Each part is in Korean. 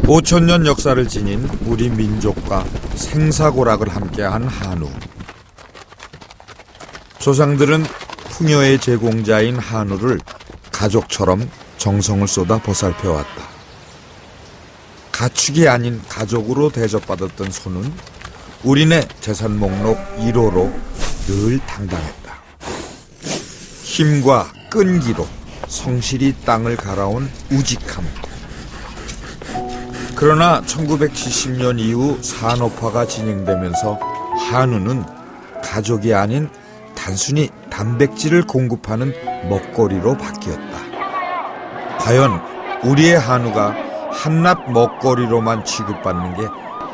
5,000년 역사를 지닌 우리 민족과 생사고락을 함께한 한우. 조상들은 풍요의 제공자인 한우를 가족처럼 정성을 쏟아 보살펴왔다. 가축이 아닌 가족으로 대접받았던 소는 우리네 재산 목록 1호로 늘 당당했다. 힘과 끈기로 성실히 땅을 갈아온 우직함. 그러나 1970년 이후 산업화가 진행되면서 한우는 가족이 아닌 단순히 단백질을 공급하는 먹거리로 바뀌었다. 과연 우리의 한우가 한낱 먹거리로만 취급받는 게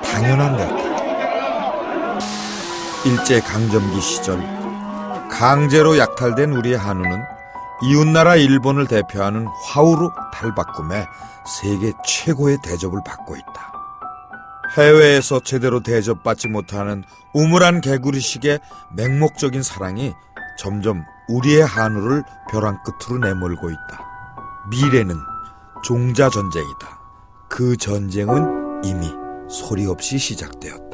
당연한 걸까? 일제강점기 시절 강제로 약탈된 우리의 한우는 이웃나라 일본을 대표하는 화우로 탈바꿈해 세계 최고의 대접을 받고 있다. 해외에서 제대로 대접받지 못하는 우물안 개구리식의 맹목적인 사랑이 점점 우리의 한우를 벼랑 끝으로 내몰고 있다. 미래는 종자전쟁이다. 그 전쟁은 이미 소리 없이 시작되었다.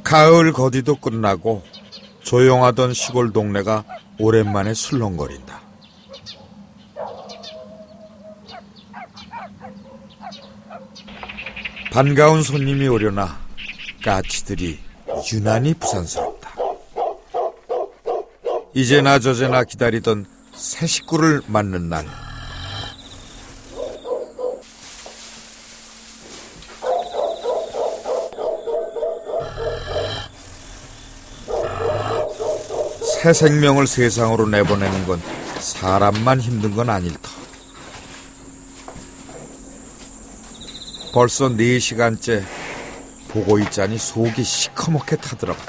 가을 거디도 끝나고 조용하던 시골 동네가 오랜만에 술렁거린다. 반가운 손님이 오려나 까치들이 유난히 부산스럽다. 이제나 저제나 기다리던 새 식구를 맞는 날. 새 생명을 세상으로 내보내는 건 사람만 힘든 건 아닐 터. 벌써 4시간째 보고 있자니 속이 시커멓게 타들어가.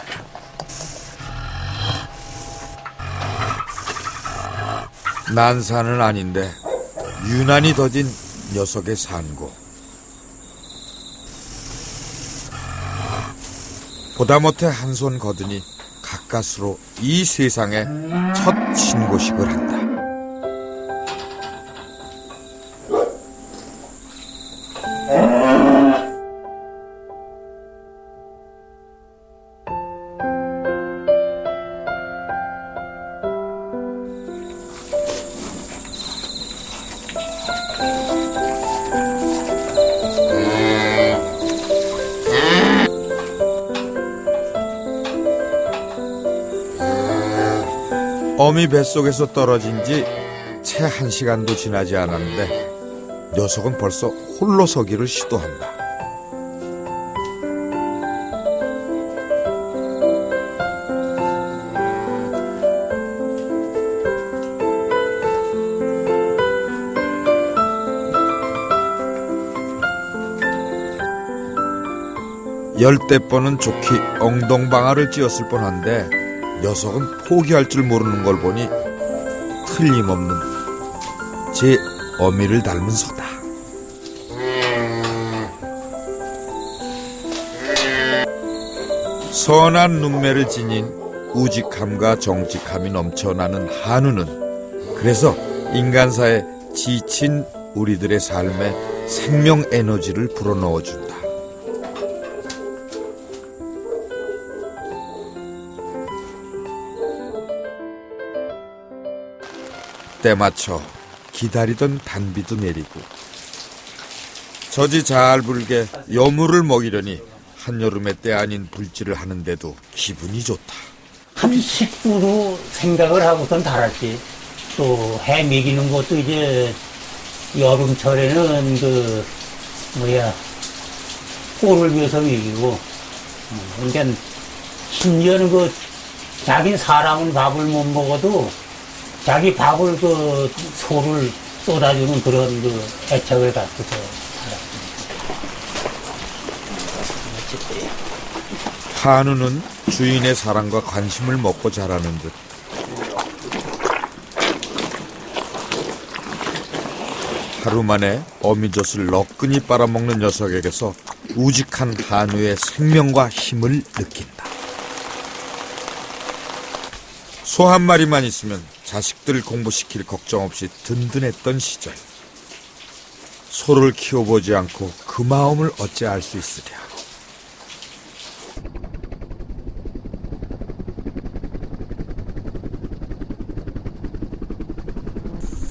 난사는 아닌데 유난히 더딘 녀석의 산고. 보다 못해 한 손 거드니 가까스로 이 세상에 첫 신고식을 한다. 어미 뱃속에서 떨어진 지 채 1시간도 지나지 않았는데 녀석은 벌써 홀로 서기를 시도한다. 열대 번은 좋게 엉덩방아를 찧었을 뻔한데 녀석은 포기할 줄 모르는 걸 보니 틀림없는 제 어미를 닮은 소다. 선한 눈매를 지닌 우직함과 정직함이 넘쳐나는 한우는 그래서 인간사에 지친 우리들의 삶에 생명 에너지를 불어넣어준다. 때 맞춰 기다리던 단비도 내리고 젖이 잘 불게 여물을 먹이려니 한여름의 때 아닌 불질을 하는데도 기분이 좋다. 한 식구로 생각을 하고선 달았지. 또 해 먹이는 것도 이제 여름철에는 꼴을 위해서 먹이고, 그러니까 심지어는 자기 사람은 밥을 못 먹어도 자기 밥을 소를 쏟아주는 그런 애착을 갖고서 살았습니다. 한우는 주인의 사랑과 관심을 먹고 자라는 듯 하루 만에 어미젖을 너끈히 빨아먹는 녀석에게서 우직한 한우의 생명과 힘을 느낀다. 소 한 마리만 있으면 자식들 공부시킬 걱정 없이 든든했던 시절. 소를 키워보지 않고 그 마음을 어찌 알 수 있으랴.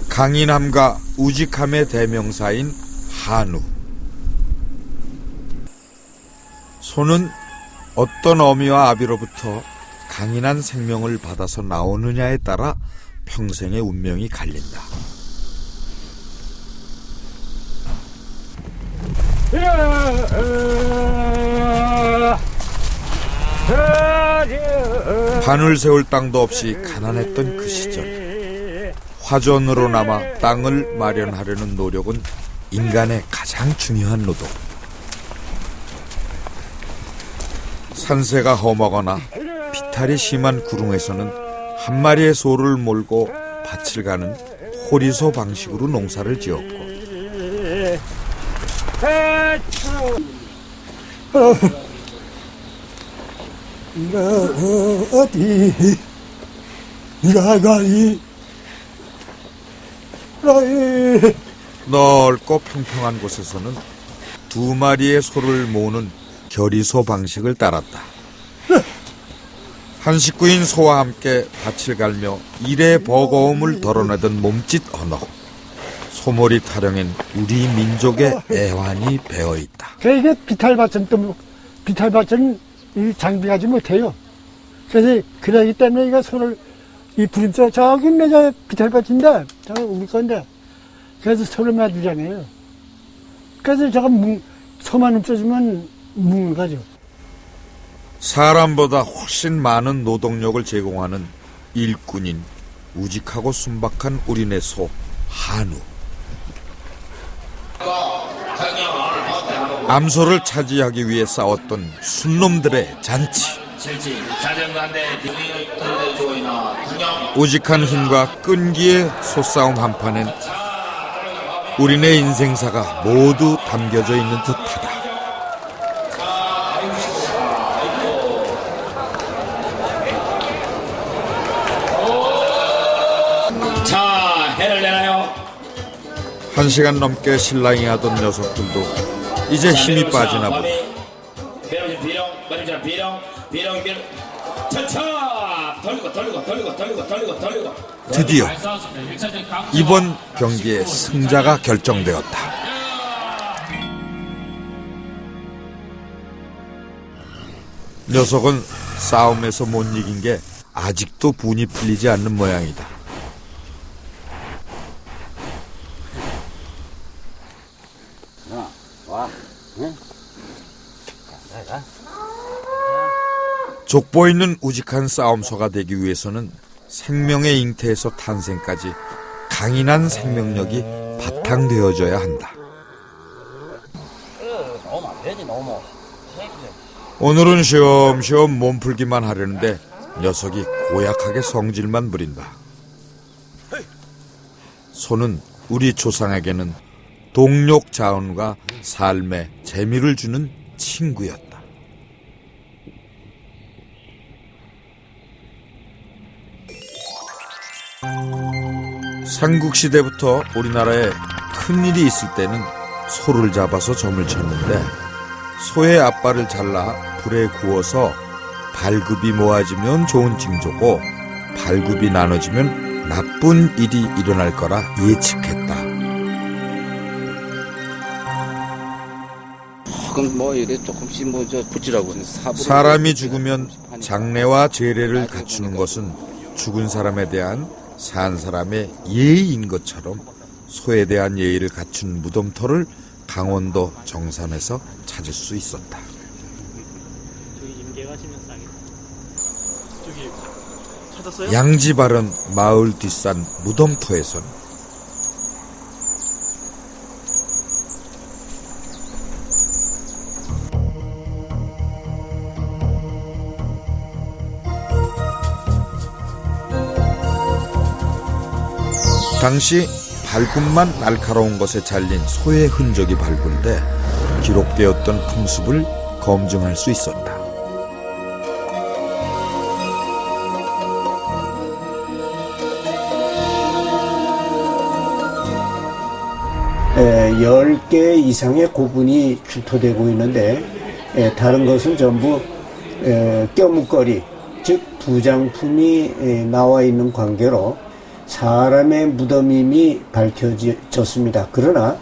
강인함과 우직함의 대명사인 한우. 소는 어떤 어미와 아비로부터 강인한 생명을 받아서 나오느냐에 따라 평생의 운명이 갈린다. 반을 세울 땅도 없이 가난했던 그 시절. 화전으로 남아 땅을 마련하려는 노력은 인간의 가장 중요한 노동. 산세가 험하거나 비탈이 심한 구릉에서는 한 마리의 소를 몰고 밭을 가는 호리소 방식으로 농사를 지었고, 어디 나가이 넓고 평평한 곳에서는 두 마리의 소를 모으는 결의소 방식을 따랐다. 한 식구인 소와 함께 밭을 갈며 일의 버거움을 덜어내던 몸짓 언어. 소몰이 타령엔 우리 민족의 애환이 배어있다. 이게 비탈밭은 이 장비하지 못해요. 그래서 그러기 때문에 이거 소를 이 부림소 저기 매자 비탈밭인데 저거 우리 건데 그래서 소를 매주잖아요. 그래서 저거 소만 없어지면 묵는 거죠. 사람보다 훨씬 많은 노동력을 제공하는 일꾼인 우직하고 순박한 우리네 소 한우. 암소를 차지하기 위해 싸웠던 순놈들의 잔치. 우직한 힘과 끈기의 소싸움 한판엔 우리네 인생사가 모두 담겨져 있는 듯하다. 자, 해를 내나요? 1시간 넘게 실랑이 하던 녀석들도 이제 힘이 빠지나 보다. 드디어 이번 경기의 승자가 결정되었다. 녀석은 싸움에서 못 이긴 게 아직도 분이 풀리지 않는 모양이다. 족보 있는 우직한 싸움소가 되기 위해서는 생명의 잉태에서 탄생까지 강인한 생명력이 바탕되어져야 한다. 오늘은 쉬엄쉬엄 몸풀기만 하려는데 녀석이 고약하게 성질만 부린다. 소는 우리 조상에게는 동력 자원과 삶에 재미를 주는 친구였다. 삼국시대부터 우리나라에 큰일이 있을 때는 소를 잡아서 점을 쳤는데 소의 앞발을 잘라 불에 구워서 발굽이 모아지면 좋은 징조고 발굽이 나눠지면 나쁜 일이 일어날 거라 예측했다. 조금 뭐 이래 조금씩 뭐저 붙이라고 사람이 죽으면 장례와 제례를 갖추는 것은 죽은 사람에 대한 산 사람의 예의인 것처럼 소에 대한 예의를 갖춘 무덤터를 강원도 정선에서 찾을 수 있었다. 양지바른 마을 뒷산 무덤터에선 당시 발굽만 날카로운 것에 잘린 소의 흔적이 발굴돼 기록되었던 풍습을 검증할 수 있었다. 에, 10개 이상의 고분이 출토되고 있는데 다른 것은 전부 껴묵거리, 즉 부장품이 나와 있는 관계로 사람의 무덤임이 밝혀졌습니다. 그러나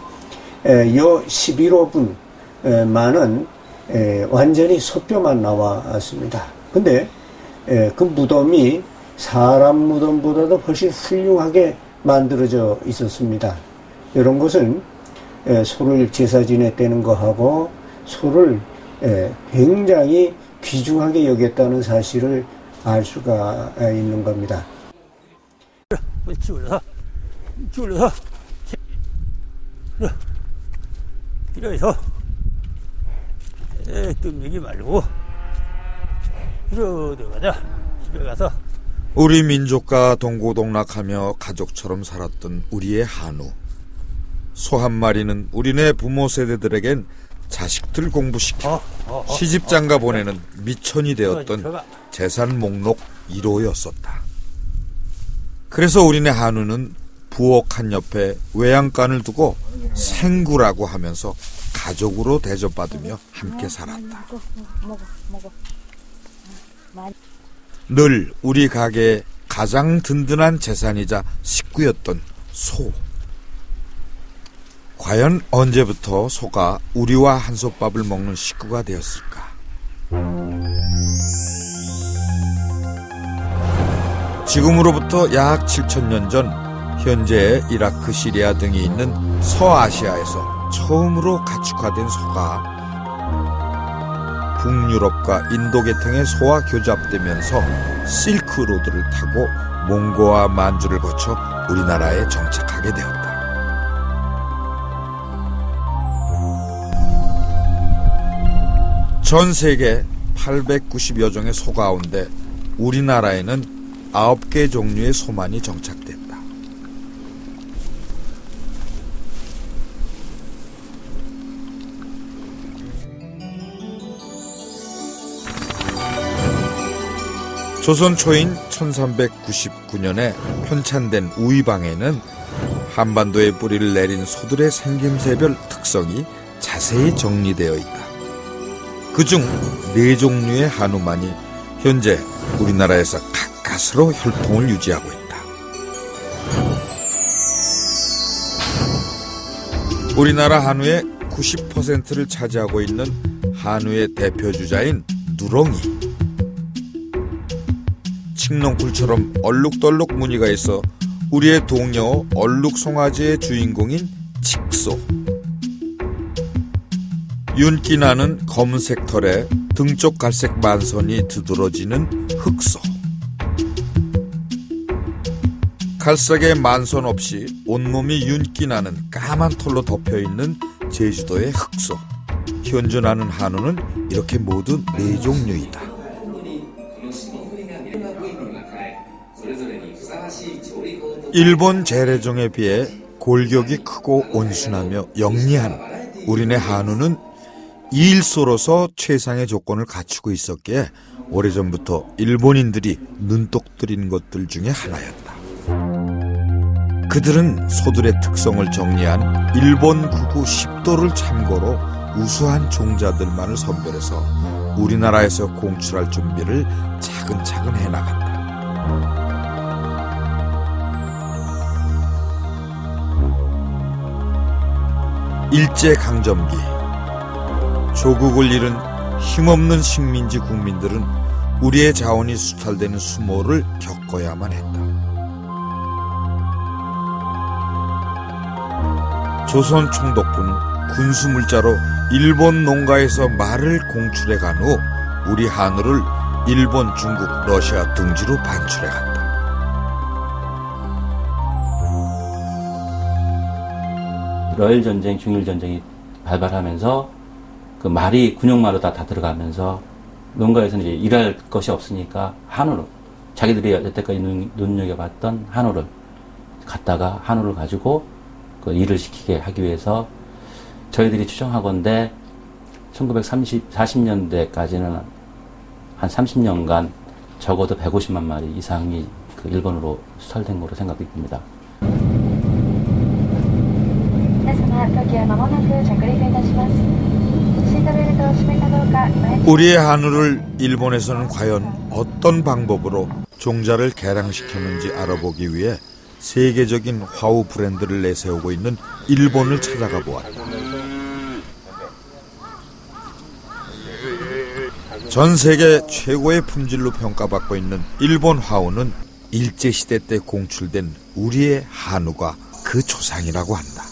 요 11호분만은 완전히 소뼈만 나왔습니다. 근데 그 무덤이 사람 무덤보다도 훨씬 훌륭하게 만들어져 있었습니다. 이런 것은 소를 제사 지냈다는 거하고 소를 굉장히 귀중하게 여겼다는 사실을 알 수가 있는 겁니다. 줄여서 이래서 뜸내기 말고 이러 들어가자. 집에 가서 우리 민족과 동고동락하며 가족처럼 살았던 우리의 한우. 소 한 마리는 우리네 부모 세대들에겐 자식들 공부시켜 시집장가 보내는 미천이 되었던 재산 목록 1호였었다. 그래서 우리네 한우는 부엌 한 옆에 외양간을 두고 생구라고 하면서 가족으로 대접받으며 함께 살았다. 늘 우리 가게의 가장 든든한 재산이자 식구였던 소. 과연 언제부터 소가 우리와 한솥밥을 먹는 식구가 되었을까? 지금으로부터 약 7,000년 전 현재의 이라크, 시리아 등이 있는 서아시아에서 처음으로 가축화된 소가 북유럽과 인도 계통의 소와 교잡되면서 실크로드를 타고 몽고와 만주를 거쳐 우리나라에 정착하게 되었다. 전 세계 890여 종의 소 가운데 우리나라에는 9개 종류의 소만이 정착됐다. 조선 초인 1399년에 편찬된 우의방에는 한반도에 뿌리를 내린 소들의 생김새별 특성이 자세히 정리되어 있다. 그중 4종류의 한우만이 현재 우리나라에서 가스로 혈통을 유지하고 있다. 우리나라 한우의 90%를 차지하고 있는 한우의 대표 주자인 누렁이. 칡넝쿨처럼 얼룩덜룩 무늬가 있어 우리의 동요 얼룩송아지의 주인공인 칡소. 윤기 나는 검은색 털에 등쪽 갈색 만선이 두드러지는 흑소. 갈색의 만선 없이 온몸이 윤기 나는 까만 털로 덮여있는 제주도의 흑소. 현존하는 한우는 이렇게 모두 4종류이다. 일본 재래종에 비해 골격이 크고 온순하며 영리한 우리네 한우는 이일소로서 최상의 조건을 갖추고 있었기에 오래전부터 일본인들이 눈독 들인 것들 중에 하나였다. 그들은 소들의 특성을 정리한 일본 구구 10도를 참고로 우수한 종자들만을 선별해서 우리나라에서 공출할 준비를 차근차근 해나간다. 일제강점기 조국을 잃은 힘없는 식민지 국민들은 우리의 자원이 수탈되는 수모를 겪어야만 했다. 조선 총독부는 군수물자로 일본 농가에서 말을 공출해 간 후 우리 한우를 일본, 중국, 러시아 등지로 반출해 갔다. 러일 전쟁, 중일 전쟁이 발발하면서 그 말이 군용마로 다 들어가면서 농가에서는 이제 일할 것이 없으니까 한우를 자기들이 여태까지 눈여겨봤던 한우를 갖다가 한우를 가지고 그 일을 시키게 하기 위해서 저희들이 추정하건대 1940년대까지는 한 30년간 적어도 150만 마리 이상이 그 일본으로 수탈된 것으로 생각이 듭니다. 우리의 한우를 일본에서는 과연 어떤 방법으로 종자를 개량시켰는지 알아보기 위해 세계적인 화우 브랜드를 내세우고 있는 일본을 찾아가 보았다. 전 세계 최고의 품질로 평가받고 있는 일본 화우는 일제시대 때 공출된 우리의 한우가 그 조상이라고 한다.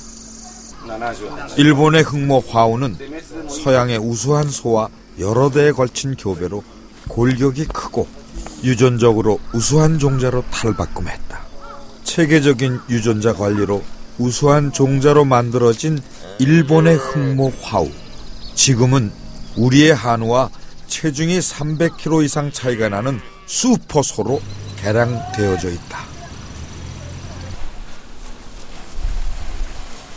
일본의 흑모 화우는 서양의 우수한 소와 여러 대에 걸친 교배로 골격이 크고 유전적으로 우수한 종자로 탈바꿈했다. 체계적인 유전자 관리로 우수한 종자로 만들어진 일본의 흑모 화우. 지금은 우리의 한우와 체중이 300kg 이상 차이가 나는 슈퍼소로 개량되어져 있다.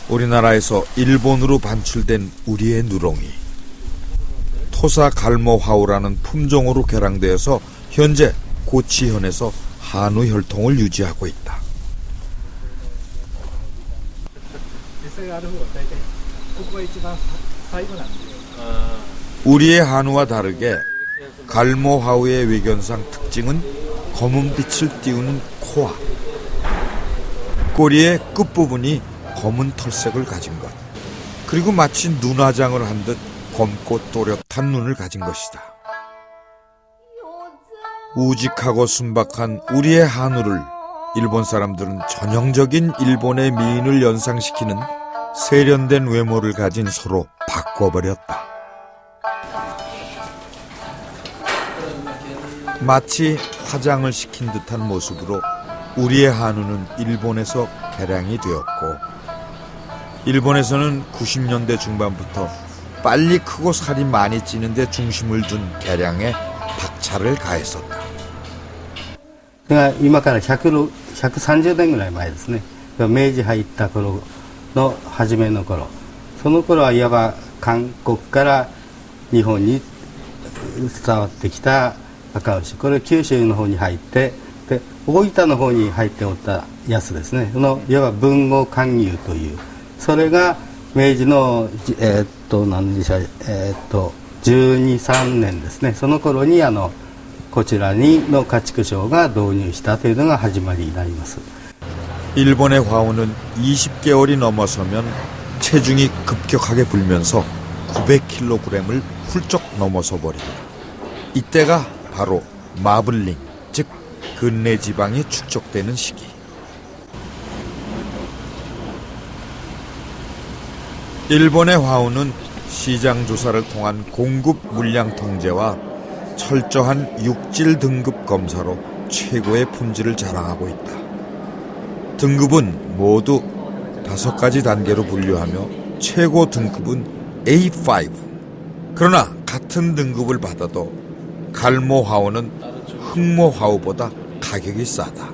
우리나라에서 일본으로 반출된 우리의 누렁이. 토사 갈모 화우라는 품종으로 개량되어서 현재 고치현에서 한우 혈통을 유지하고 있다. 우리의 한우와 다르게 갈모 화우의 외견상 특징은 검은 빛을 띄우는 코와 꼬리의 끝부분이 검은 털색을 가진 것, 그리고 마치 눈화장을 한 듯 검고 또렷한 눈을 가진 것이다. 우직하고 순박한 우리의 한우를 일본 사람들은 전형적인 일본의 미인을 연상시키는 세련된 외모를 가진 소로 바꿔버렸다. 마치 화장을 시킨 듯한 모습으로 우리의 한우는 일본에서 개량이 되었고, 일본에서는 90년대 중반부터 빨리 크고 살이 많이 찌는 데 중심을 둔 개량에 박차를 가했었다. 今から130年ぐらい前ですね。明治入った頃の初めの頃、その頃はいわば韓国から日本に伝わってきた赤牛、これ九州の方に入って、で大分の方に入っておったやつですね。いわば豊後寒牛という、それが明治の何でしょう、12、13年ですね。その頃にこちらの家畜商が導入したというのが始まりになります。 일본의 화우는 20개월이 넘어서면 체중이 급격하게 불면서 900kg을 훌쩍 넘어서 버린다. 이때가 바로 마블링, 즉 근내 지방이 축적되는 시기. 일본의 화우는 시장 조사를 통한 공급 물량 통제와 철저한 육질 등급 검사로 최고의 품질을 자랑하고 있다. 등급은 모두 5가지 단계로 분류하며 최고 등급은 A5. 그러나 같은 등급을 받아도 갈모 화우는 흑모 화우보다 가격이 싸다.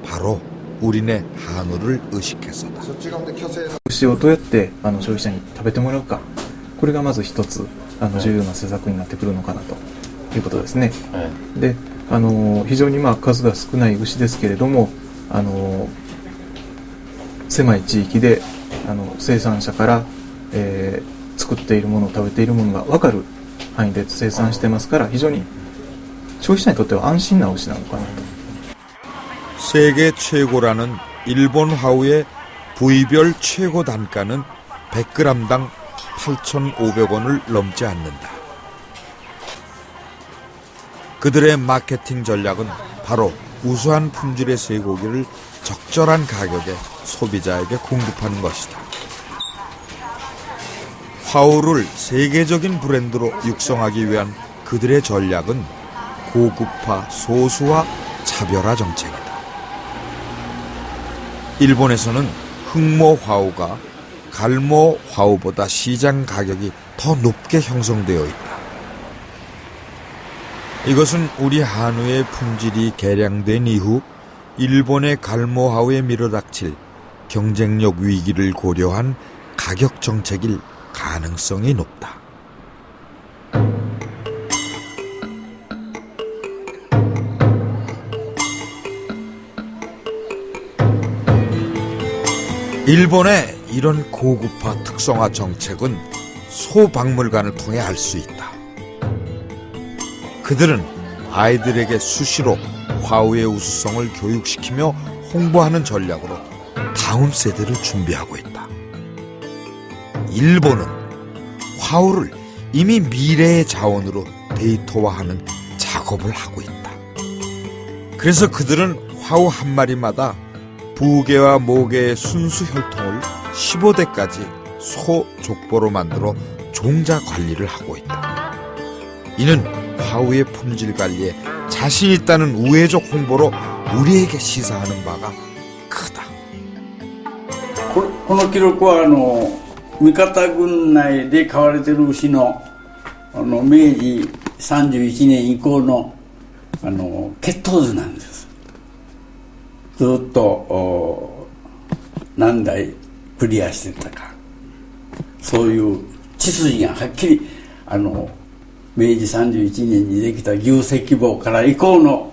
바로 우리네 한우를 의식해서다. 牛をどうやって消費者に食べてもらうか、これがまず一つ重要な施策になってくるのかなということですね。で、非常に数が少ない牛ですけれども、狭い地域で生産者から、作っているもの、食べているものが分かる範囲で生産してますから、非常に消費者にとっては安心な牛なのかなと。 세계 최고라는 일본 화우의 부위별 최고 단가는 100g당 8,500원을 넘지 않는다. 그들의 마케팅 전략은 바로 우수한 품질의 쇠고기를 적절한 가격에 소비자에게 공급하는 것이다. 화우를 세계적인 브랜드로 육성하기 위한 그들의 전략은 고급화, 소수화, 차별화 정책이다. 일본에서는 흑모 화우가 갈모 화우보다 시장 가격이 더 높게 형성되어 있다. 이것은 우리 한우의 품질이 개량된 이후 일본의 갈모 화우에 밀어닥칠 경쟁력 위기를 고려한 가격 정책일 가능성이 높다. 일본의 이런 고급화 특성화 정책은 소박물관을 통해 알 수 있다. 그들은 아이들에게 수시로 화우의 우수성을 교육시키며 홍보하는 전략으로 다음 세대를 준비하고 있다. 일본은 화우를 이미 미래의 자원으로 데이터화하는 작업을 하고 있다. 그래서 그들은 화우 한 마리마다 부계와 모계의 순수 혈통을 15대까지 소 족보로 만들어 종자 관리를 하고 있다. 이는 화우의 품질 관리에 자신 있다는 우회적 홍보로 우리에게 시사하는 바가 크다. この記録は三方郡内で飼われている牛の明治31年以降の血統図なんです。ずっと何代クリアしてたか、そういう血筋がはっきり明治31年にできた牛石簿から以降の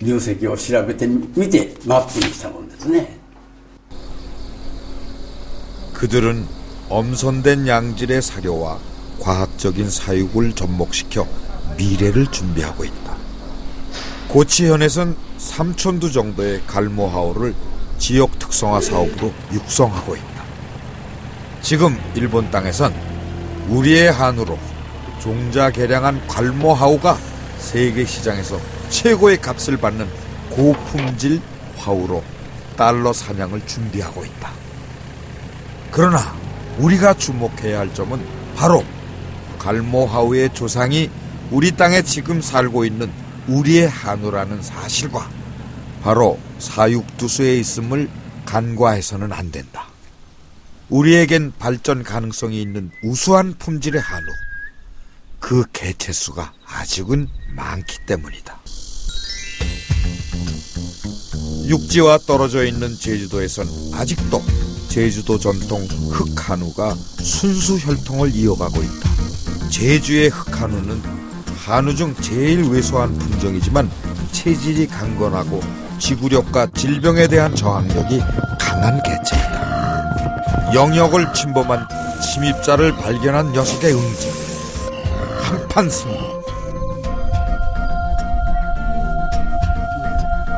牛石を調べてみてマップにしたものですね。 그들은 엄선된 양질의 사료와 과학적인 사육을 접목시켜 미래를 준비하고 있다. 고치현에선 3,000두 정도의 갈모하우를 지역 특성화 사업으로 육성하고 있다. 지금 일본 땅에선 우리의 한우로 종자 개량한 갈모하우가 세계 시장에서 최고의 값을 받는 고품질 화우로 달러 사냥을 준비하고 있다. 그러나 우리가 주목해야 할 점은 바로 갈모하우의 조상이 우리 땅에 지금 살고 있는 우리의 한우라는 사실과 바로 사육두수에 있음을 간과해서는 안 된다. 우리에겐 발전 가능성이 있는 우수한 품질의 한우, 그 개체수가 아직은 많기 때문이다. 육지와 떨어져 있는 제주도에선 아직도 제주도 전통 흑한우가 순수 혈통을 이어가고 있다. 제주의 흑한우는 한우 중 제일 왜소한 품종이지만 체질이 강건하고 지구력과 질병에 대한 저항력이 강한 개체이다. 영역을 침범한 침입자를 발견한 녀석의 응징, 한판 승부.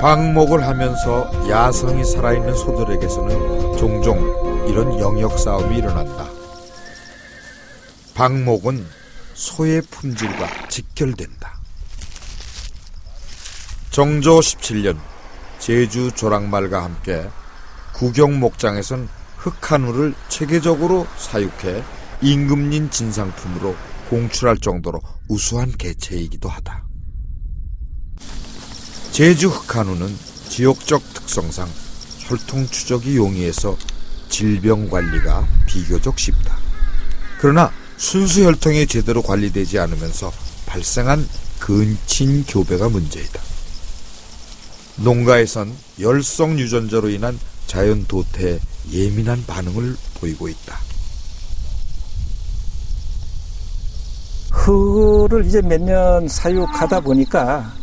방목을 하면서 야성이 살아있는 소들에게서는 종종 이런 영역 싸움이 일어난다. 방목은 소의 품질과 직결된다. 정조 17년 제주 조랑말과 함께 구경 목장에선 흑한우를 체계적으로 사육해 임금님 진상품으로 공출할 정도로 우수한 개체이기도 하다. 제주 흑한우는 지역적 특성상 혈통 추적이 용이해서 질병 관리가 비교적 쉽다. 그러나 순수 혈통이 제대로 관리되지 않으면서 발생한 근친 교배가 문제이다. 농가에선 열성 유전자로 인한 자연 도태에 예민한 반응을 보이고 있다. 흑을 이제 몇 년 사육하다 보니까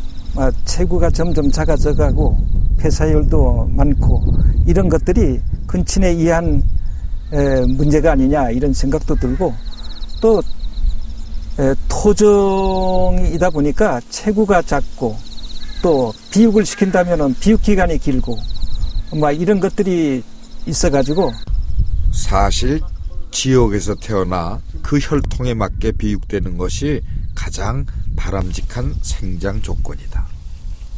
체구가 점점 작아져가고 폐사율도 많고 이런 것들이 근친에 의한 문제가 아니냐 이런 생각도 들고 또 토종이다 보니까 체구가 작고 또 비육을 시킨다면은 비육 기간이 길고 이런 것들이 있어가지고 사실 지역에서 태어나 그 혈통에 맞게 비육되는 것이 가장 바람직한 생장 조건이다.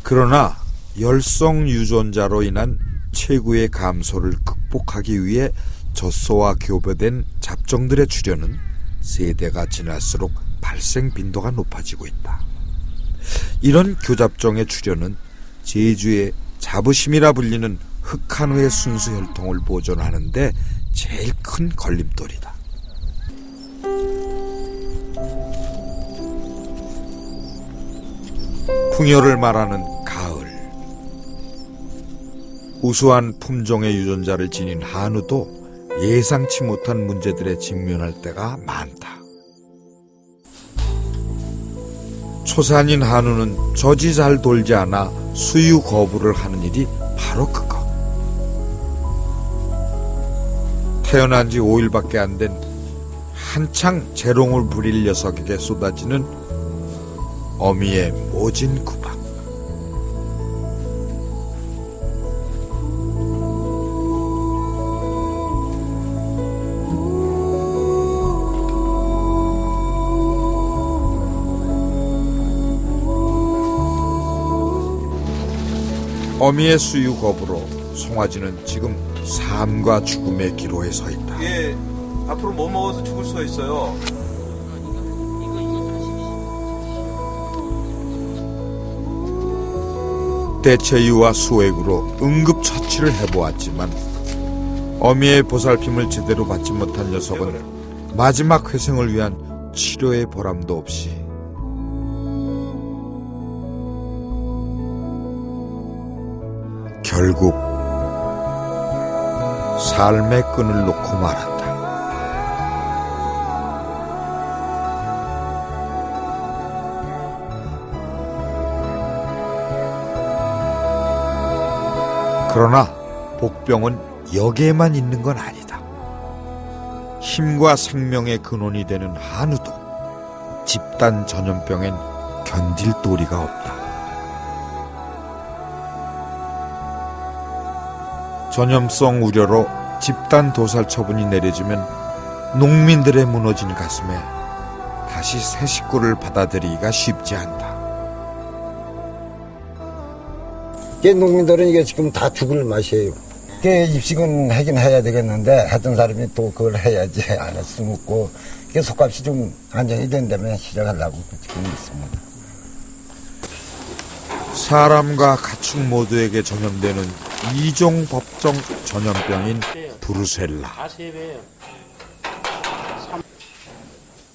그러나 열성 유전자로 인한 체구의 감소를 극복하기 위해 젖소와 교배된 잡종들의 출현은 세대가 지날수록 발생 빈도가 높아지고 있다. 이런 교잡종의 출현은 제주의 자부심이라 불리는 흑한우의 순수 혈통을 보존하는 데 제일 큰 걸림돌이다. 풍요를 말하는 가을. 우수한 품종의 유전자를 지닌 한우도 예상치 못한 문제들에 직면할 때가 많다. 초산인 한우는 젖이 잘 돌지 않아 수유 거부를 하는 일이 바로 그거. 태어난 지 5일밖에 안 된 한창 재롱을 부릴 녀석에게 쏟아지는 어미의 모진 구박. 어미의 수유 거부로 송아지는 지금 삶과 죽음의 기로에 서 있다. 이게 앞으로 못 먹어서 죽을 수가 있어요. 대체유와 수액으로 응급처치를 해보았지만 어미의 보살핌을 제대로 받지 못한 녀석은 마지막 회생을 위한 치료의 보람도 없이 결국 삶의 끈을 놓고 말았다. 그러나 복병은 여기에만 있는 건 아니다. 힘과 생명의 근원이 되는 한우도 집단 전염병엔 견딜 도리가 없다. 전염성 우려로 집단 도살 처분이 내려지면 농민들의 무너진 가슴에 다시 새 식구를 받아들이기가 쉽지 않다. 농민들은 이게 지금 다 죽을 맛이에요. 입식은 하긴 해야 되겠는데 했던 사람이 또 그걸 해야지 안 할 수는 없고 속값이 좀 안정이 된다면 시작하려고 지금 있습니다. 사람과 가축 모두에게 전염되는 이종 법정 전염병인 브루셀라.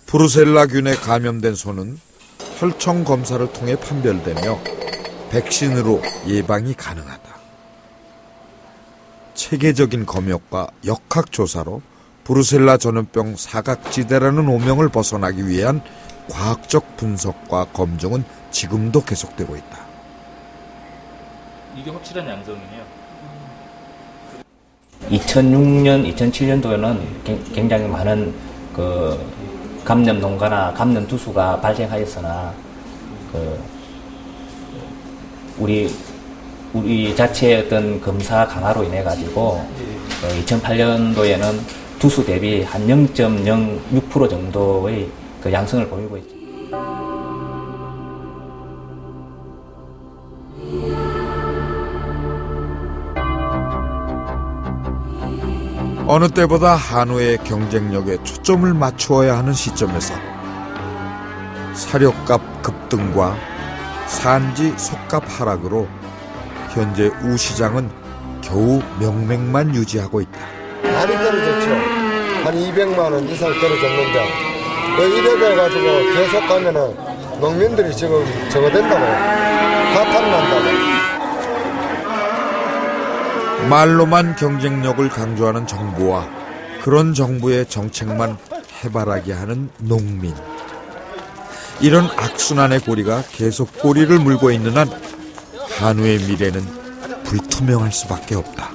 브루셀라균에 감염된 소는 혈청 검사를 통해 판별되며 백신으로 예방이 가능하다. 체계적인 검역과 역학조사로 브루셀라 전염병 사각지대라는 오명을 벗어나기 위한 과학적 분석과 검증은 지금도 계속되고 있다. 이게 확실한 양성이에요. 2006년, 2007년도에는 굉장히 많은 감염 농가나 감염 두수가 발생하였으나 우리 자체의 어떤 검사 강화로 인해 가지고 2008년도에는 두수 대비 한 0.06% 정도의 양성을 보이고 있죠. 어느 때보다 한우의 경쟁력에 초점을 맞추어야 하는 시점에서 사료값 급등과 산지 속값 하락으로 현재 우시장은 겨우 명맥만 유지하고 있다. 많이 떨어졌죠. 한 200만 원 이상 떨어졌는데 이래 돼가지고 계속 가면은 농민들이 지금 저거 된다고 가탄난다고. 말로만 경쟁력을 강조하는 정부와 그런 정부의 정책만 해바라기 하는 농민. 이런 악순환의 고리가 계속 꼬리를 물고 있는 한 한우의 미래는 불투명할 수밖에 없다.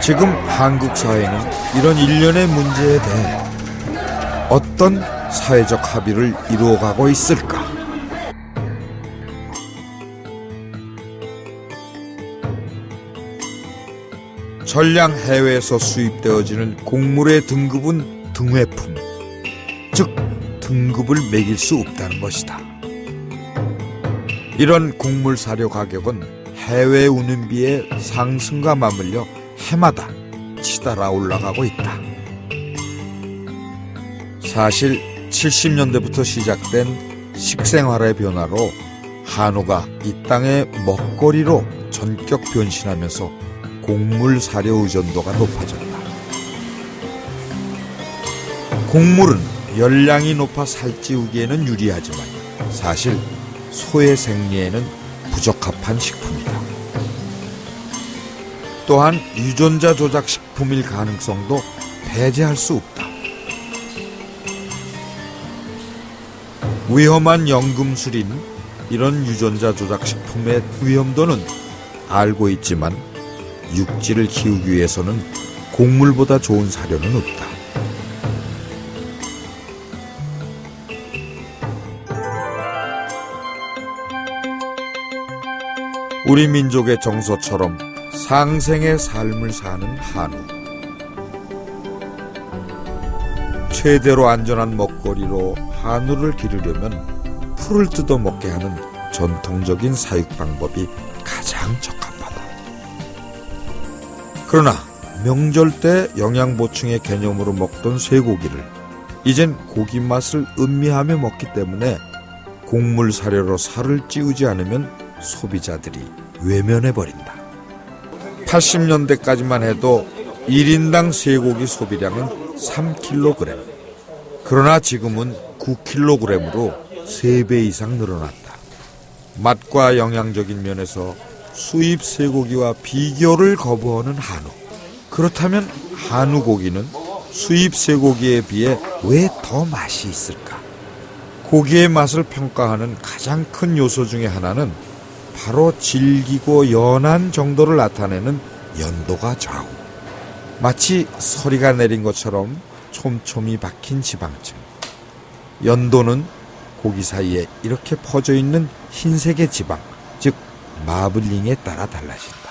지금 한국 사회는 이런 일련의 문제에 대해 어떤 사회적 합의를 이루어가고 있을까? 전량 해외에서 수입되어지는 곡물의 등급은 등회품, 즉 등급을 매길 수 없다는 것이다. 이런 곡물 사료 가격은 해외 운임비의 상승과 맞물려 해마다 치달아 올라가고 있다. 사실 70년대부터 시작된 식생활의 변화로 한우가 이 땅의 먹거리로 전격 변신하면서 곡물 사료 의존도가 높아졌다. 곡물은 열량이 높아 살찌우기에는 유리하지만 사실 소의 생리에는 부적합한 식품이다. 또한 유전자 조작 식품일 가능성도 배제할 수 없다. 위험한 연금술인 이런 유전자 조작 식품의 위험도는 알고 있지만 육지를 키우기 위해서는 곡물보다 좋은 사료는 없다. 우리 민족의 정서처럼 상생의 삶을 사는 한우. 최대로 안전한 먹거리로 한우를 기르려면 풀을 뜯어 먹게 하는 전통적인 사육 방법이 가장 적합하다. 그러나 명절 때 영양 보충의 개념으로 먹던 쇠고기를 이젠 고기 맛을 음미하며 먹기 때문에 곡물 사료로 살을 찌우지 않으면 소비자들이 외면해버린다. 80년대까지만 해도 1인당 쇠고기 소비량은 3kg. 그러나 지금은 9kg으로 3배 이상 늘어났다. 맛과 영양적인 면에서 수입 쇠고기와 비교를 거부하는 한우. 그렇다면 한우 고기는 수입 쇠고기에 비해 왜 더 맛이 있을까? 고기의 맛을 평가하는 가장 큰 요소 중에 하나는 바로 질기고 연한 정도를 나타내는 연도가 좌우. 마치 서리가 내린 것처럼 촘촘히 박힌 지방층. 연도는 고기 사이에 이렇게 퍼져 있는 흰색의 지방, 즉 마블링에 따라 달라진다.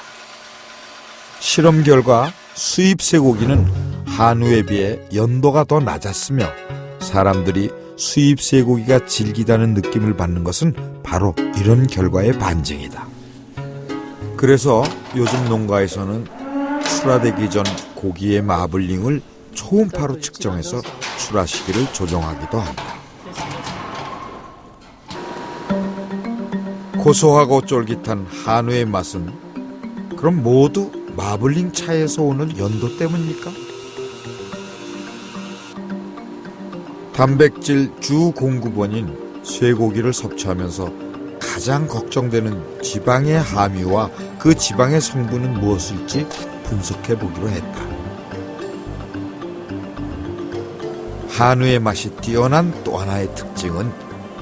실험 결과 수입 쇠고기는 한우에 비해 연도가 더 낮았으며 사람들이 수입 쇠고기가 질기다는 느낌을 받는 것은 바로 이런 결과의 반증이다. 그래서 요즘 농가에서는 출하되기 전 고기의 마블링을 초음파로 측정해서 출하 시기를 조정하기도 한다. 고소하고 쫄깃한 한우의 맛은 그럼 모두 마블링 차에서 오는 연도 때문입니까? 단백질 주 공급원인 쇠고기를 섭취하면서 가장 걱정되는 지방의 함유와 그 지방의 성분은 무엇일지 분석해 보기로 했다. 한우의 맛이 뛰어난 또 하나의 특징은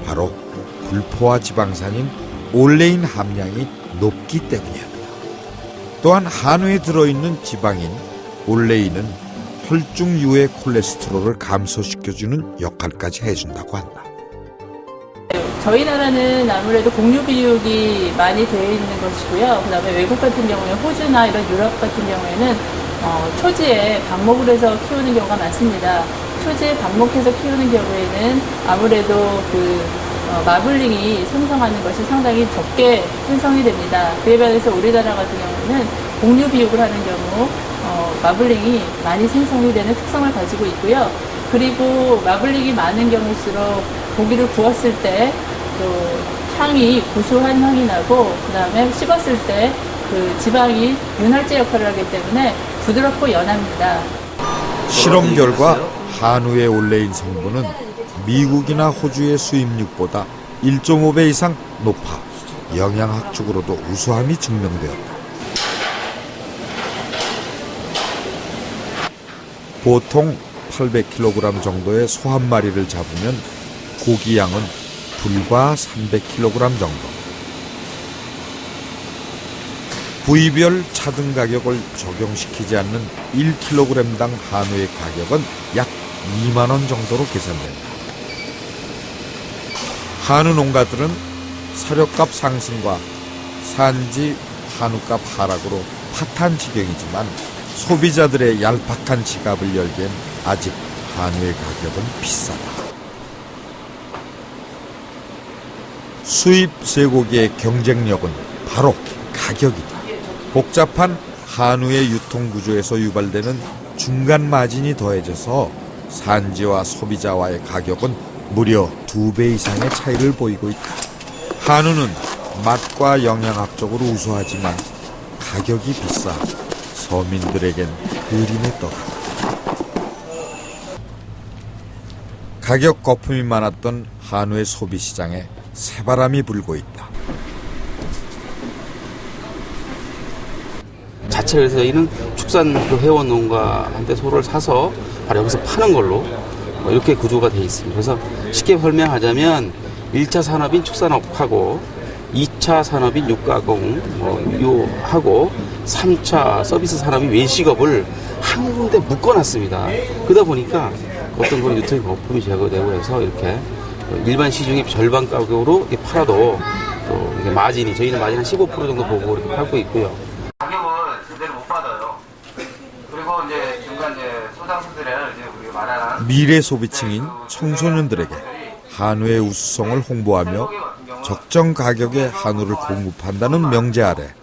바로 불포화 지방산인 올레인 함량이 높기 때문이었다. 또한 한우에 들어있는 지방인 올레인은 혈중유의 콜레스테롤을 감소시켜주는 역할까지 해준다고 한다. 저희 나라는 아무래도 곡류 비육이 많이 되어 있는 것이고요. 그 다음에 외국 같은 경우에 호주나 이런 유럽 같은 경우에는 초지에 방목을 해서 키우는 경우가 많습니다. 초지에 방목해서 키우는 경우에는 아무래도 마블링이 생성하는 것이 상당히 적게 생성이 됩니다. 그에 반해서 우리나라 같은 경우는 곡류 비육을 하는 경우 마블링이 많이 생성이 되는 특성을 가지고 있고요. 그리고 마블링이 많은 경우일수록 고기를 구웠을 때 또 향이 고소한 향이 나고 그 다음에 씹었을 때 그 지방이 윤활제 역할을 하기 때문에 부드럽고 연합니다. 실험 결과 한우의 올레인 성분은 미국이나 호주의 수입육보다 1.5배 이상 높아 영양학적으로도 우수함이 증명되었다. 보통 800kg 정도의 소 한 마리를 잡으면 고기 양은 불과 300kg 정도. 부위별 차등 가격을 적용시키지 않는 1kg당 한우의 가격은 약 2만 원 정도로 계산된다. 한우 농가들은 사료값 상승과 산지 한우값 하락으로 파탄 지경이지만 소비자들의 얄팍한 지갑을 열기엔 아직 한우의 가격은 비싸다. 수입 쇠고기의 경쟁력은 바로 가격이다. 복잡한 한우의 유통 구조에서 유발되는 중간 마진이 더해져서 산지와 소비자와의 가격은 무려 2배 이상의 차이를 보이고 있다. 한우는 맛과 영양학적으로 우수하지만 가격이 비싸 서민들에겐 그림의 떡이다. 가격 거품이 많았던 한우의 소비 시장에 새바람이 불고 있다. 자체를 해서 저희는 축산 그 회원 농가한테 소를 사서 바로 여기서 파는 걸로 이렇게 구조가 되어 있습니다. 그래서 쉽게 설명하자면 1차 산업인 축산업하고 2차 산업인 육가공 하고 3차 서비스 산업인 외식업을 한 군데 묶어놨습니다. 그러다 보니까 어떤 그런 유통의 거품이 제거되고 해서 이렇게 일반 시중의 절반 가격으로 이렇게 팔아도 또 이렇게 마진이 저희는 마진 한 15% 정도 보고 이렇게 팔고 있고요. 가격은 제대로 못 받아요. 그리고 이제 중간 이제 소장수들은 이제 우리가 말하는 미래 소비층인 청소년들에게 한우의 우수성을 홍보하며 적정 가격에 한우를 공급한다는 명제 아래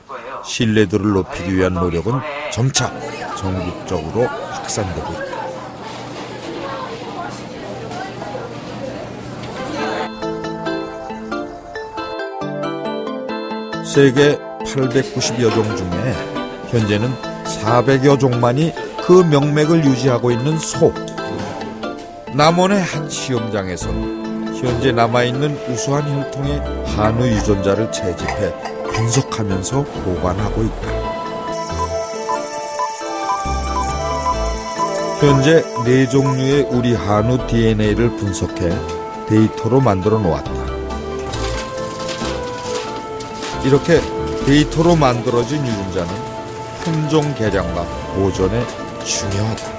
신뢰도를 높이기 위한 노력은 점차 전국적으로 확산되고 있다. 세계 890여 종 중에 현재는 400여 종만이 그 명맥을 유지하고 있는 소. 남원의 한 시험장에서는 현재 남아있는 우수한 혈통의 한우 유전자를 채집해 분석하면서 보관하고 있다. 현재 4종류의 우리 한우 DNA를 분석해 데이터로 만들어 놓았다. 이렇게 데이터로 만들어진 유전자는 품종 개량과 보존에 중요하다.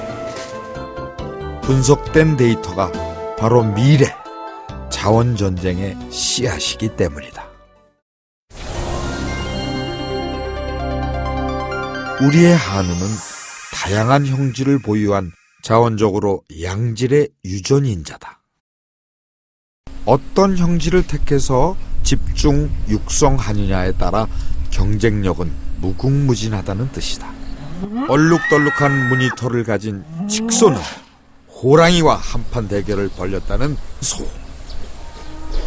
분석된 데이터가 바로 미래 자원 전쟁의 씨앗이기 때문이다. 우리의 한우는 다양한 형질을 보유한 자원적으로 양질의 유전인자다. 어떤 형질을 택해서 집중 육성하느냐에 따라 경쟁력은 무궁무진하다는 뜻이다. 얼룩덜룩한 무늬털을 가진 칙소는 호랑이와 한판 대결을 벌였다는 소.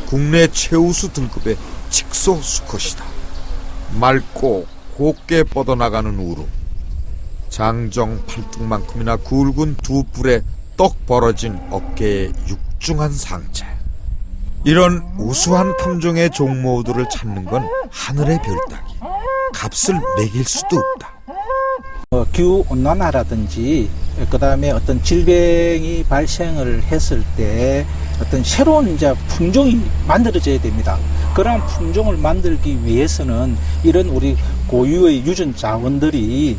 국내 최우수 등급의 칙소 수컷이다. 맑고 곱게 뻗어나가는 우루, 장정 팔뚝만큼이나 굵은 두 뿔에 떡 벌어진 어깨의 육중한 상체. 이런 우수한 품종의 종모들을 찾는 건 하늘의 별따기. 값을 매길 수도 없다. 기후온난화라든지 그다음에 어떤 질병이 발생을 했을 때 어떤 새로운 이제 품종이 만들어져야 됩니다. 그러한 품종을 만들기 위해서는 이런 우리 고유의 유전 자원들이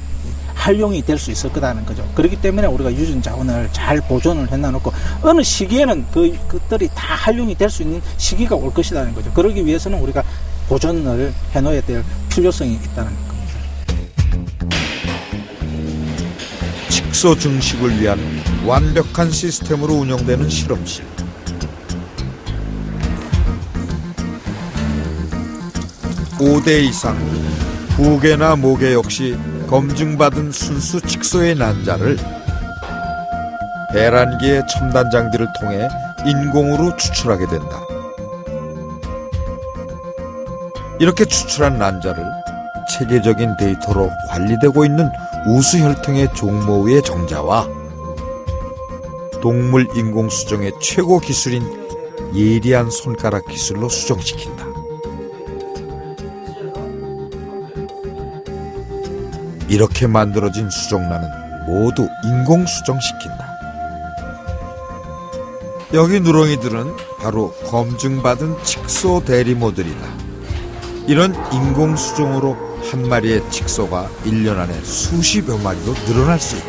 활용이 될 수 있을 거라는 거죠. 그렇기 때문에 우리가 유전 자원을 잘 보존을 해놔놓고 어느 시기에는 그것들이 다 활용이 될 수 있는 시기가 올 것이라는 거죠. 그러기 위해서는 우리가 보존을 해놓아야 될 필요성이 있다는 겁니다. 칙소 증식을 위한 완벽한 시스템으로 운영되는 실험실. (5대) 이상 부계나 모계 역시 검증받은 순수 칙소의 난자를 배란기의 첨단 장비를 통해 인공으로 추출하게 된다. 이렇게 추출한 난자를 체계적인 데이터로 관리되고 있는 우수 혈통의 종모의 정자와 동물 인공 수정의 최고 기술인 예리한 손가락 기술로 수정시킨다. 이렇게 만들어진 수정란은 모두 인공 수정시킨다. 여기 누렁이들은 바로 검증받은 칙소 대리모들이다. 이런 인공 수정으로 한 마리의 칙소가 1년 안에 수십여 마리로 늘어날 수 있다.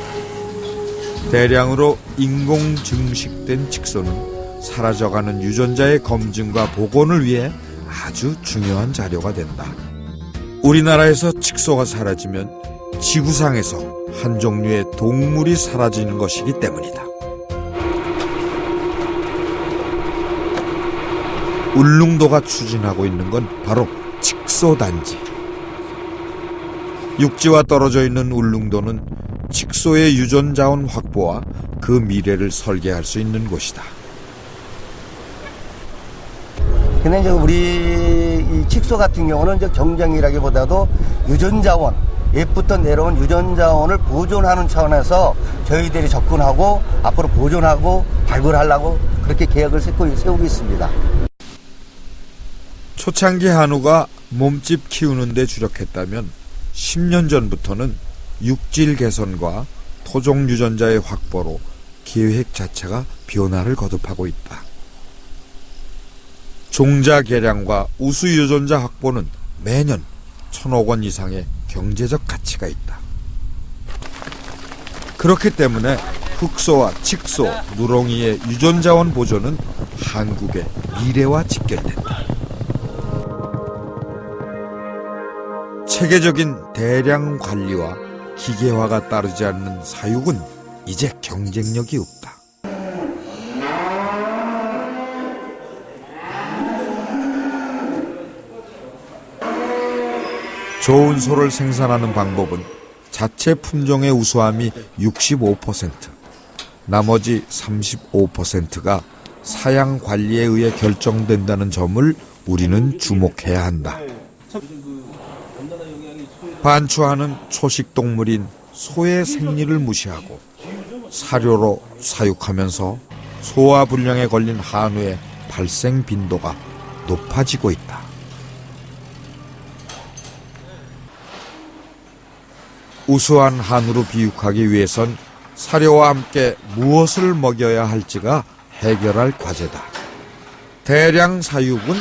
대량으로 인공 증식된 칙소는 사라져가는 유전자의 검증과 복원을 위해 아주 중요한 자료가 된다. 우리나라에서 칙소가 사라지면 지구상에서 한 종류의 동물이 사라지는 것이기 때문이다. 울릉도가 추진하고 있는 건 바로 칙소단지. 육지와 떨어져 있는 울릉도는 칙소의 유전자원 확보와 그 미래를 설계할 수 있는 곳이다. 근데 이제 우리 이 칙소 같은 경우는 이제 경쟁이라기보다도 유전자원, 옛부터 내려온 유전자원을 보존하는 차원에서 저희들이 접근하고 앞으로 보존하고 발굴하려고 그렇게 계획을 세우고 있습니다. 초창기 한우가 몸집 키우는 데 주력했다면 10년 전부터는 육질 개선과 토종 유전자의 확보로 계획 자체가 변화를 거듭하고 있다. 종자 개량과 우수 유전자 확보는 매년 1,000억 원 이상의 경제적 가치가 있다. 그렇기 때문에 흑소와 칙소, 누렁이의 유전자원 보존은 한국의 미래와 직결된다. 체계적인 대량 관리와 기계화가 따르지 않는 사육은 이제 경쟁력이 없다. 좋은 소를 생산하는 방법은 자체 품종의 우수함이 65%, 나머지 35%가 사양 관리에 의해 결정된다는 점을 우리는 주목해야 한다. 반추하는 초식동물인 소의 생리를 무시하고 사료로 사육하면서 소화불량에 걸린 한우의 발생 빈도가 높아지고 있다. 우수한 한우로 비육하기 위해선 사료와 함께 무엇을 먹여야 할지가 해결할 과제다. 대량 사육은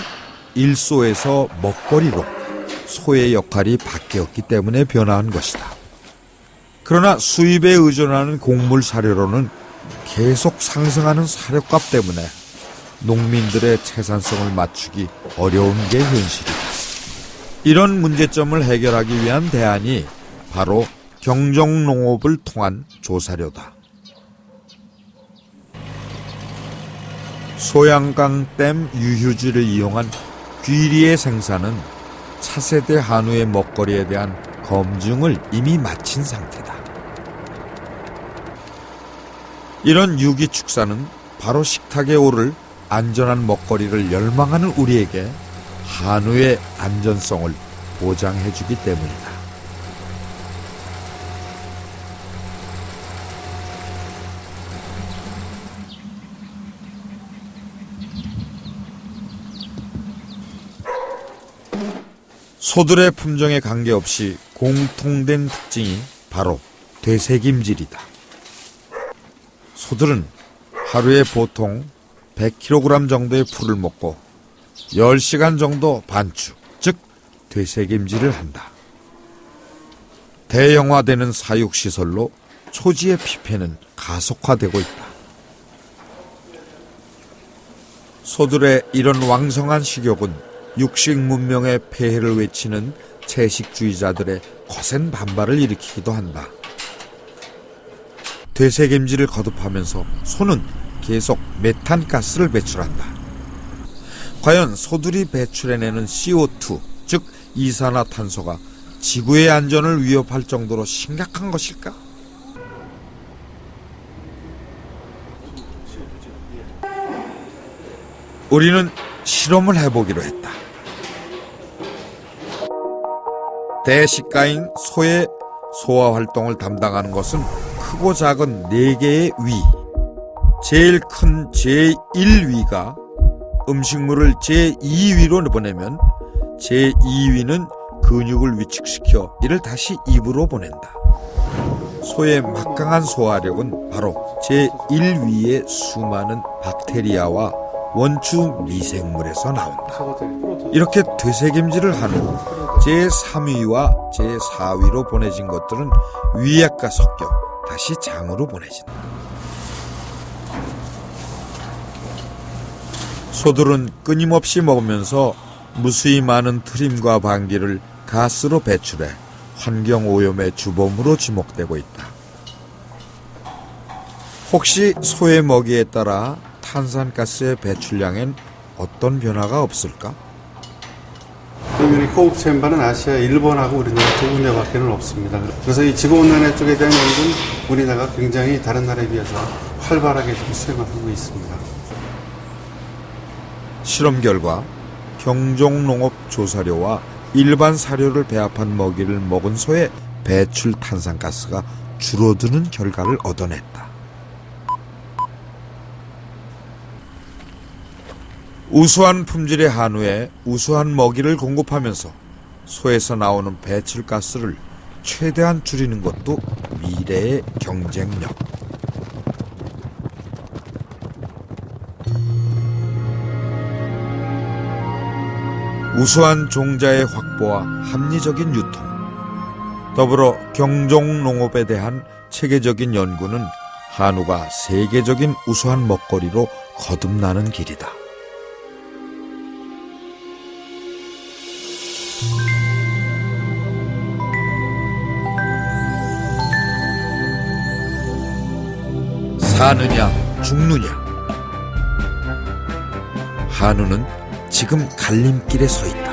일소에서 먹거리로 소의 역할이 바뀌었기 때문에 변화한 것이다. 그러나 수입에 의존하는 곡물 사료로는 계속 상승하는 사료값 때문에 농민들의 생산성을 맞추기 어려운 게 현실이다. 이런 문제점을 해결하기 위한 대안이 바로 경정농업을 통한 조사료다. 소양강댐 유휴지를 이용한 귀리의 생산은 차세대 한우의 먹거리에 대한 검증을 이미 마친 상태다. 이런 유기축사는 바로 식탁에 오를 안전한 먹거리를 열망하는 우리에게 한우의 안전성을 보장해주기 때문이다. 소들의 품종에 관계없이 공통된 특징이 바로 되새김질이다. 소들은 하루에 보통 100kg 정도의 풀을 먹고 10시간 정도 반추, 즉 되새김질을 한다. 대형화되는 사육시설로 초지의 피폐는 가속화되고 있다. 소들의 이런 왕성한 식욕은 육식 문명의 폐해를 외치는 채식주의자들의 거센 반발을 일으키기도 한다. 되새김질을 거듭하면서 소는 계속 메탄가스를 배출한다. 과연 소들이 배출해내는 CO2, 즉 이산화탄소가 지구의 안전을 위협할 정도로 심각한 것일까? 우리는 실험을 해보기로 했다. 대식가인 소의 소화 활동을 담당하는 것은 크고 작은 4개의 위. 제일 큰 제1위가 음식물을 제2위로 보내면 제2위는 근육을 위축시켜 이를 다시 입으로 보낸다. 소의 막강한 소화력은 바로 제1위의 수많은 박테리아와 원추 미생물에서 나온다. 이렇게 되새김질을 한 후 제3위와 제4위로 보내진 것들은 위약과 섞여 다시 장으로 보내진다. 소들은 끊임없이 먹으면서 무수히 많은 트림과 방귀를 가스로 배출해 환경오염의 주범으로 지목되고 있다. 혹시 소의 먹이에 따라 탄산가스의 배출량엔 어떤 변화가 없을까? 그러면 호흡 젬바는 아시아 일본하고 우리나라 두 군데밖에 없습니다. 그래서 이 지구온난화 쪽에 대한 연구는 우리나라가 굉장히 다른 나라에 비해서 활발하게 좀 수행하고 있습니다. 실험 결과 경종농업 조사료와 일반 사료를 배합한 먹이를 먹은 소의 배출 탄산가스가 줄어드는 결과를 얻어냈다. 우수한 품질의 한우에 우수한 먹이를 공급하면서 소에서 나오는 배출가스를 최대한 줄이는 것도 미래의 경쟁력. 우수한 종자의 확보와 합리적인 유통, 더불어 경종농업에 대한 체계적인 연구는 한우가 세계적인 우수한 먹거리로 거듭나는 길이다. 사느냐 죽느냐, 한우는 지금 갈림길에 서 있다.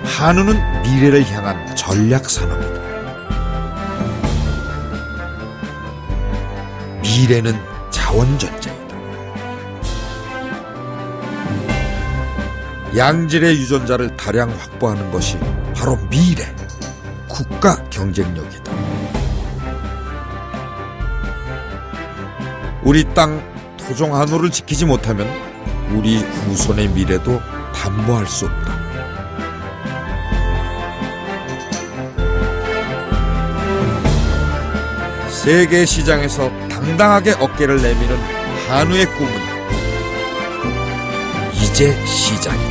한우는 미래를 향한 전략 산업이다. 미래는 자원전쟁이다. 양질의 유전자를 다량 확보하는 것이 바로 미래, 국가 경쟁력이다. 우리 땅 토종 한우를 지키지 못하면 우리 후손의 미래도 담보할 수 없다. 세계 시장에서 당당하게 어깨를 내미는 한우의 꿈은 이제 시작이다.